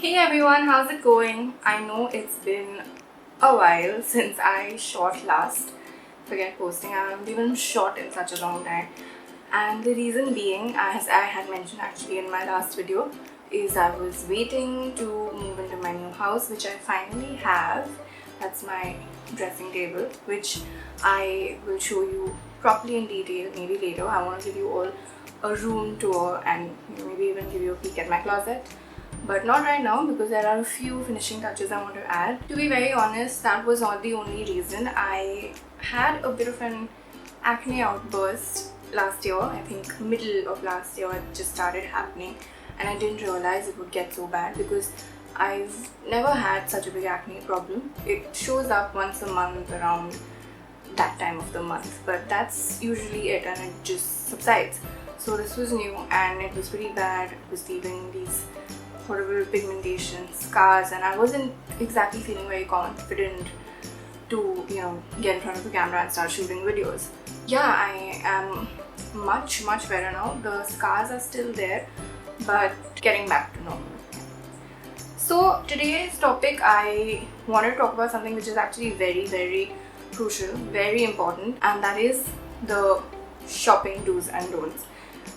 Hey everyone, how's it going? I know it's been a while since I shot last. Forget posting, I haven't even shot in such a long time. And the reason being, as I had mentioned actually in my last video, is I was waiting to move into my new house, which I finally have. That's my dressing table, which I will show you properly in detail maybe later. I want to give you all a room tour and maybe even give you a peek at my closet. But not right now because there are a few finishing touches I want to add. To be very honest, that was not the only reason. I had a bit of an acne outburst last year. I think middle of last year it just started happening and I didn't realize it would get so bad because I've never had such a big acne problem. It shows up once a month around that time of the month, but that's usually it and it just subsides. So this was new and it was pretty bad. It was leaving these horrible pigmentation, scars, and I wasn't exactly feeling very confident to, get in front of the camera and start shooting videos. Yeah, I am much better now. The scars are still there, but getting back to normal. So today's topic, I want to talk about something which is actually very crucial, very important, and that is the shopping do's and don'ts.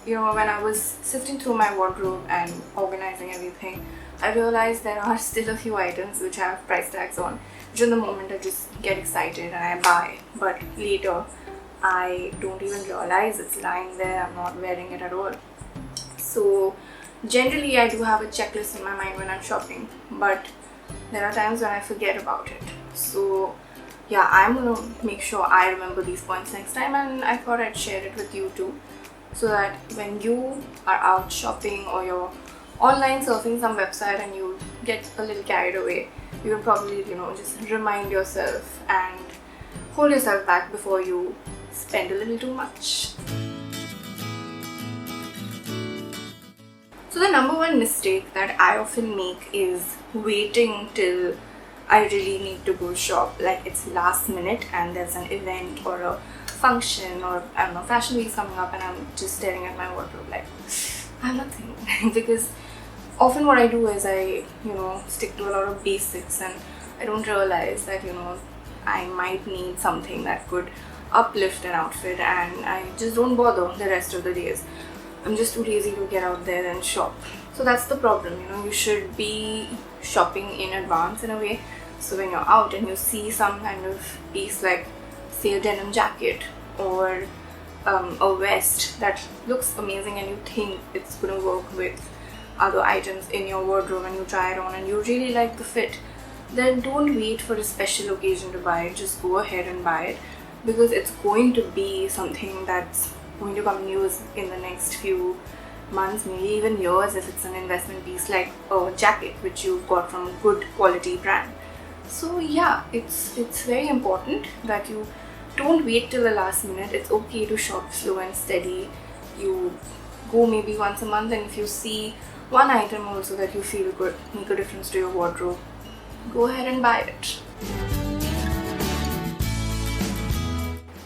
When I was sifting through my wardrobe and organizing everything, I realized there are still a few items which have price tags on, which in the moment I just get excited and I buy, but later I don't even realize it's lying there, I'm not wearing it at all. So generally I do have a checklist in my mind when I'm shopping, but there are times when I forget about it. So yeah, I'm gonna make sure I remember these points next time, and I thought I'd share it with you too, so that when you are out shopping or you're online surfing some website and you get a little carried away, you will probably, just remind yourself and hold yourself back before you spend a little too much. So the number one mistake that I often make is waiting till I really need to go shop, like it's last minute and there's an event or a function or I don't know, fashion week coming up and I'm just staring at my wardrobe like I'm nothing. Because often what I do is I stick to a lot of basics and I don't realize that I might need something that could uplift an outfit, and I just don't bother the rest of the days. I'm just too lazy to get out there and shop. So that's the problem. You should be shopping in advance in a way, so when you're out and you see some kind of piece like say a denim jacket or a vest that looks amazing and you think it's gonna work with other items in your wardrobe and you try it on and you really like the fit, then don't wait for a special occasion to buy it. Just go ahead and buy it, because it's going to be something that's going to come in use in the next few months, maybe even years, if it's an investment piece like a jacket which you got from a good quality brand. So yeah, it's very important that you don't wait till the last minute. It's okay to shop slow and steady. You go maybe once a month, and if you see one item also that you feel could make a difference to your wardrobe, go ahead and buy it.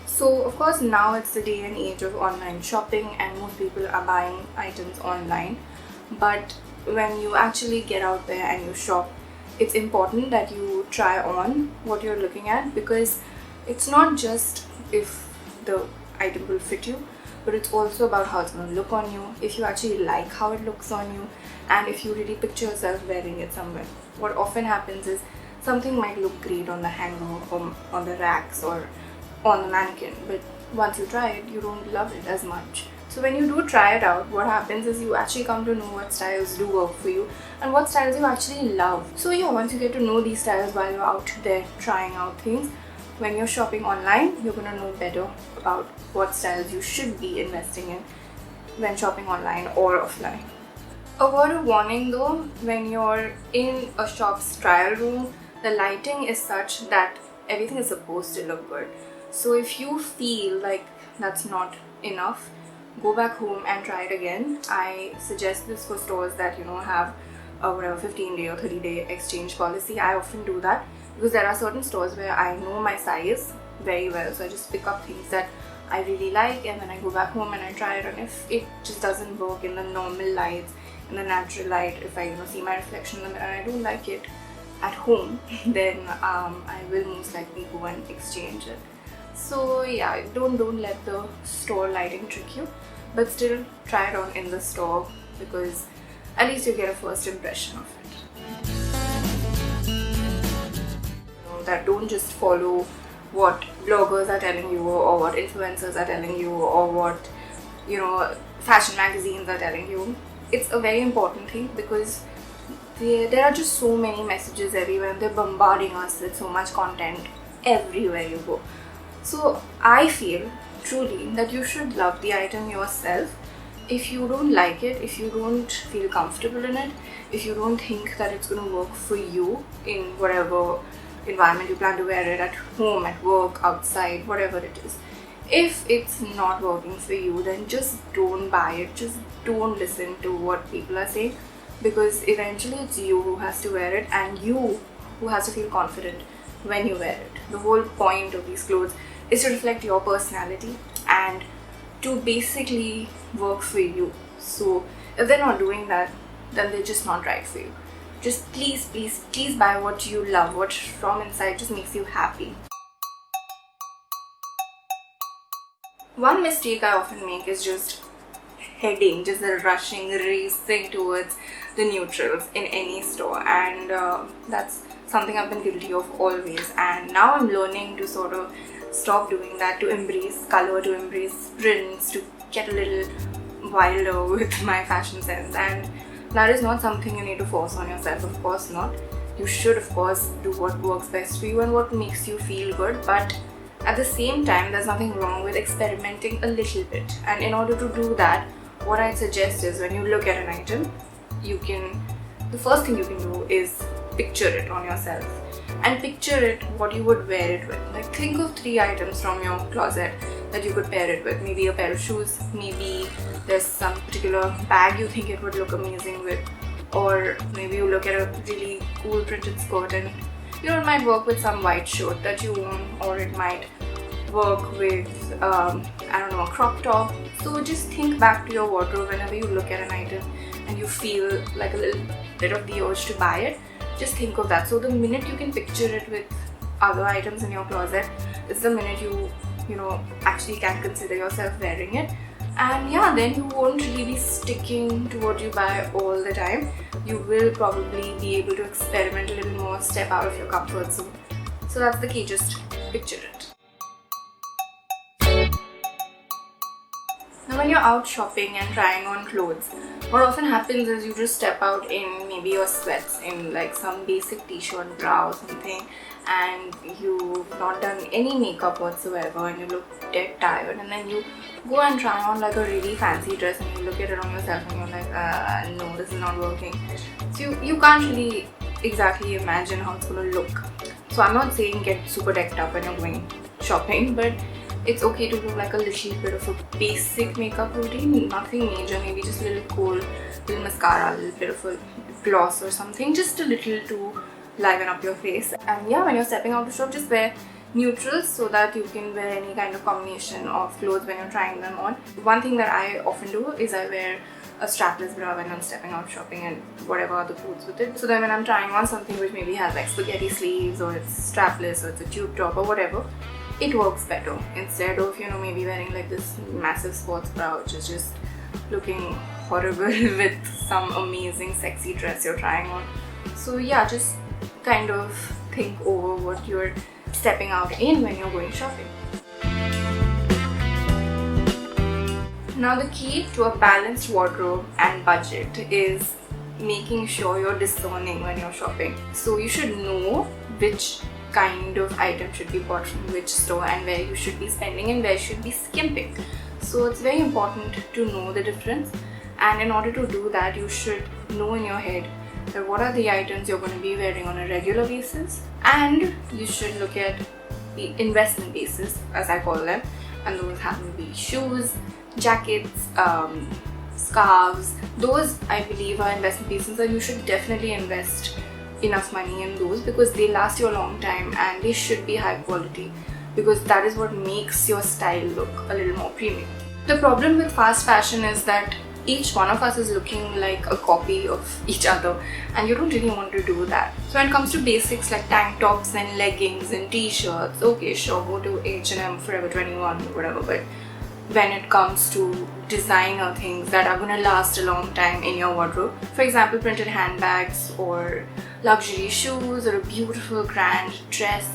So of course now it's the day and age of online shopping and most people are buying items online, but when you actually get out there and you shop, it's important that you try on what you're looking at, because it's not just if the item will fit you, but it's also about how it's going to look on you, if you actually like how it looks on you, and if you really picture yourself wearing it somewhere. What often happens is something might look great on the hanger or on the racks or on the mannequin, but once you try it, you don't love it as much. So when you do try it out, what happens is you actually come to know what styles do work for you and what styles you actually love. So yeah, once you get to know these styles while you're out there trying out things, when you're shopping online, you're gonna know better about what styles you should be investing in when shopping online or offline. A word of warning though, when you're in a shop's trial room, the lighting is such that everything is supposed to look good. So if you feel like that's not enough, go back home and try it again. I suggest this for stores that have a 15-day or 30-day exchange policy. I often do that because there are certain stores where I know my size very well, so I just pick up things that I really like and then I go back home and I try it, and if it just doesn't work in the normal lights, in the natural light, if I see my reflection in the mirror and I don't like it at home, then I will most likely go and exchange it. So yeah, don't let the store lighting trick you, but still try it on in the store, because at least you get a first impression of it. That don't just follow what bloggers are telling you, or what influencers are telling you, or what fashion magazines are telling you. It's a very important thing, because there are just so many messages everywhere, and they're bombarding us with so much content everywhere you go. So I feel truly that you should love the item yourself. If you don't like it, if you don't feel comfortable in it, if you don't think that it's going to work for you in whatever environment you plan to wear it, at home, at work, outside, whatever it is, if it's not working for you, then just don't buy it. Just don't listen to what people are saying, because eventually it's you who has to wear it, and you who has to feel confident when you wear it. The whole point of these clothes is to reflect your personality and to basically work for you. So if they're not doing that, then they're just not right for you. Just please buy what you love, what from inside just makes you happy. One mistake I often make is just rushing, racing towards the neutrals in any store, and that's something I've been guilty of always. And now I'm learning to sort of stop doing that, to embrace color, to embrace prints, to get a little wilder with my fashion sense. And that is not something you need to force on yourself, of course not. You should, of course, do what works best for you and what makes you feel good, but at the same time, there's nothing wrong with experimenting a little bit. And in order to do that, what I'd suggest is, when you look at an item, the first thing you can do is picture it on yourself, and picture it what you would wear it with. Like, think of 3 items from your closet that you could pair it with. Maybe a pair of shoes, maybe there's some particular bag you think it would look amazing with, or maybe you look at a really cool printed skirt and it might work with some white shirt that you own, or it might work with a crop top. So just think back to your wardrobe whenever you look at an item and you feel like a little bit of the urge to buy it. Just think of that. So the minute you can picture it with other items in your closet, it's the minute you actually can consider yourself wearing it. And yeah, then you won't really be sticking to what you buy all the time. You will probably be able to experiment a little more, step out of your comfort zone. So that's the key, just picture it. Now when you're out shopping and trying on clothes, what often happens is you just step out in maybe your sweats, in like some basic t-shirt, bra or something, and you've not done any makeup whatsoever and you look dead tired, and then you go and try on like a really fancy dress and you look at it on yourself and you're like, no, this is not working. So you can't really exactly imagine how it's going to look. So I'm not saying get super decked up when you're going shopping, but it's okay to do like a little bit of a basic makeup routine, nothing major, maybe just a little kohl, little mascara, a little bit of a gloss or something, just a little to liven up your face. And yeah, when you're stepping out to shop, just wear neutrals so that you can wear any kind of combination of clothes when you're trying them on. One thing that I often do is I wear a strapless bra when I'm stepping out shopping and whatever other clothes with it. So then when I'm trying on something which maybe has like spaghetti sleeves, or it's strapless, or it's a tube top or whatever, it works better instead of maybe wearing like this massive sports bra which is just looking horrible with some amazing sexy dress you're trying on. So yeah, just kind of think over what you're stepping out in when you're going shopping. Now the key to a balanced wardrobe and budget is making sure you're discerning when you're shopping. So you should know which kind of item should be bought from which store and where you should be spending and where you should be skimping. So it's very important to know the difference, and in order to do that you should know in your head that what are the items you're going to be wearing on a regular basis, and you should look at the investment basis, as I call them, and those happen to be shoes, jackets, scarves. Those I believe are investment pieces, and you should definitely invest enough money in those because they last you a long time and they should be high quality, because that is what makes your style look a little more premium. The problem with fast fashion is that each one of us is looking like a copy of each other, and you don't really want to do that. So when it comes to basics like tank tops and leggings and t-shirts, okay, sure, go to H&M, Forever 21, whatever, but when it comes to designer things that are gonna last a long time in your wardrobe, for example printed handbags or luxury shoes or a beautiful grand dress,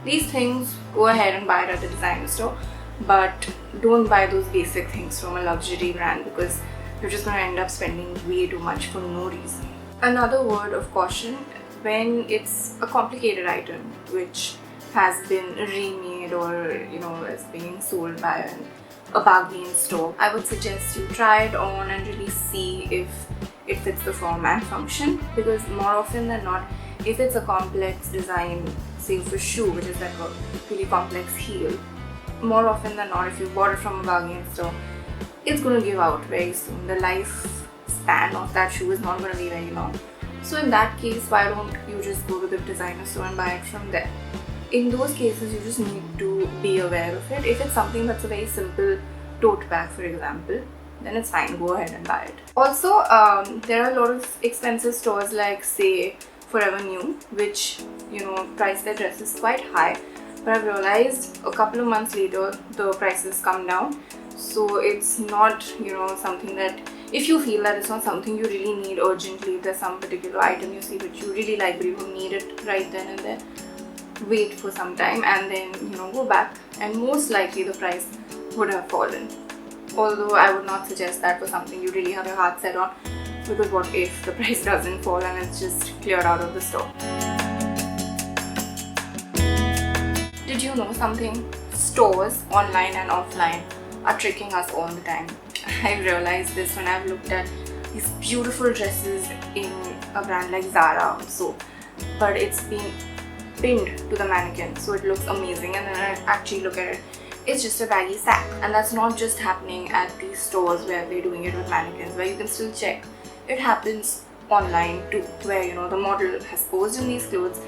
these things, go ahead and buy it at the designer store, but don't buy those basic things from a luxury brand because you're just gonna end up spending way too much for no reason. Another word of caution, when it's a complicated item which has been remade or is being sold by a bargain store, I would suggest you try it on and really see if it fits the form and function, because more often than not, if it's a complex design, say for shoe, which is like a really complex heel, more often than not, if you bought it from a bargain store, it's going to give out very soon. The lifespan of that shoe is not going to be very long. So in that case, why don't you just go to the designer store and buy it from there? In those cases, you just need to be aware of it. If it's something that's a very simple tote bag, for example, then it's fine, go ahead and buy it. Also, there are a lot of expensive stores like say Forever New, which price their dresses quite high, but I've realized a couple of months later the prices come down. So it's not something that, if you feel that it's not something you really need urgently, if there's some particular item you see which you really like but you don't need it right then and there, wait for some time and then go back, and most likely the price would have fallen. Although I would not suggest that for something you really have your heart set on, because what if the price doesn't fall and it's just cleared out of the store? Did you know something? Stores, online and offline, are tricking us all the time. I've realized this when I've looked at these beautiful dresses in a brand like Zara also, but it's been pinned to the mannequin so it looks amazing, and then I actually look at it, it's just a baggy sack. And that's not just happening at these stores where they're doing it with mannequins, where you can still check. It happens online too, where the model has posed in these clothes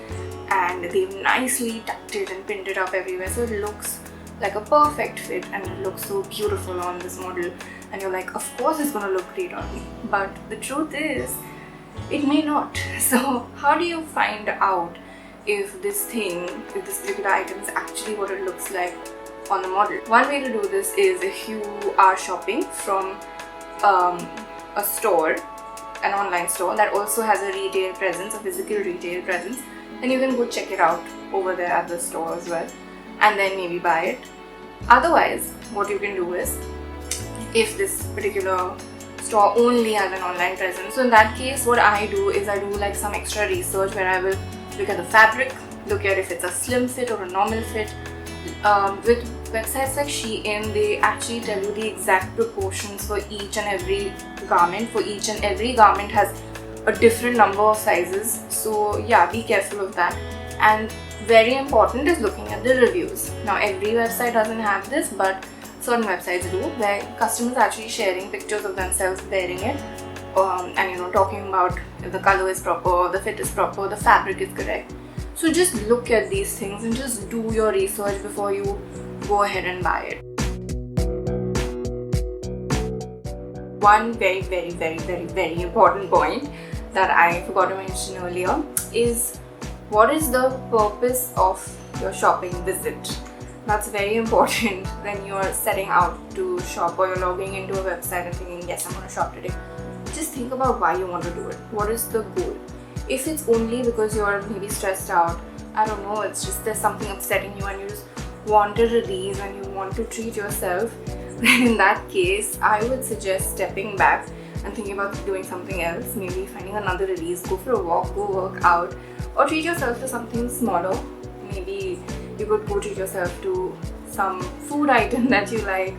and they've nicely tucked it and pinned it up everywhere, so it looks like a perfect fit and it looks so beautiful on this model, and you're like, of course it's gonna look great on me. But the truth is, it may not. So how do you find out if this particular item is actually what it looks like on the model? One way to do this is, if you are shopping from a store, an online store that also has a retail presence, a physical retail presence, then you can go check it out over there at the store as well, and then maybe buy it. Otherwise, what you can do is, if this particular store only has an online presence, so in that case what I do is I do like some extra research where I will look at the fabric, look at if it's a slim fit or a normal fit. With websites like Shein, they actually tell you the exact proportions for each and every garment. For each and every garment has a different number of sizes, so yeah, be careful of that. And very important is looking at the reviews. Now every website doesn't have this, but certain websites do, where customers are actually sharing pictures of themselves wearing it, and talking about if the color is proper, the fit is proper, the fabric is correct. So just look at these things and just do your research before you go ahead and buy it. One very, very, very, very, very important point that I forgot to mention earlier is, what is the purpose of your shopping visit? That's very important when you're setting out to shop, or you're logging into a website and thinking, yes, I'm going to shop today. Just think about why you want to do it. What is the goal? If it's only because you're maybe stressed out, I don't know, it's just there's something upsetting you and you just want a release and you want to treat yourself, then in that case, I would suggest stepping back and thinking about doing something else, maybe finding another release, go for a walk, go work out, or treat yourself to something smaller. Maybe you could go treat yourself to some food item that you like,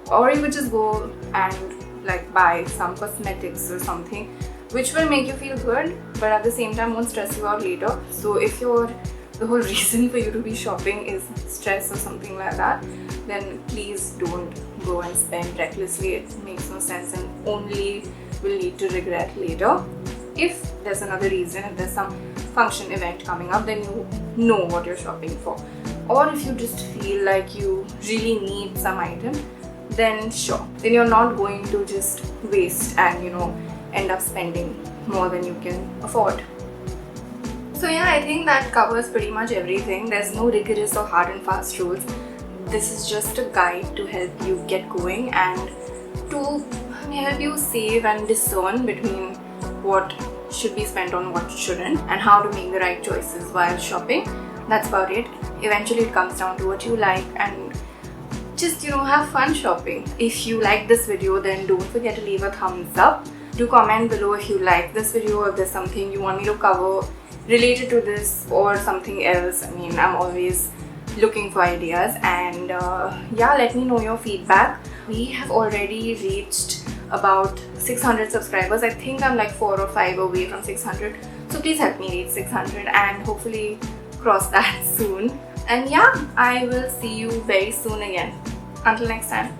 or you could just go and buy some cosmetics or something which will make you feel good but at the same time won't stress you out later. So if the whole reason for you to be shopping is stress or something like that, then please don't go and spend recklessly. It makes no sense and only will lead to regret later. If there's another reason, if there's some function event coming up, then you know what you're shopping for. Or if you just feel like you really need some item, then sure, then you're not going to just waste and end up spending more than you can afford. So yeah, I think that covers pretty much everything. There's no rigorous or hard and fast rules. This is just a guide to help you get going and to help you save and discern between what should be spent on what shouldn't, and how to make the right choices while shopping. That's about it. Eventually it comes down to what you like, and just have fun shopping. If you like this video, then don't forget to leave a thumbs up. Do comment below if you like this video, or if there's something you want me to cover related to this or something else. I mean, I'm always looking for ideas, and yeah, let me know your feedback. We have already reached about 600 subscribers. I think I'm like 4 or 5 away from 600, so please help me reach 600 and hopefully cross that soon. And yeah, I will see you very soon again. Until next time.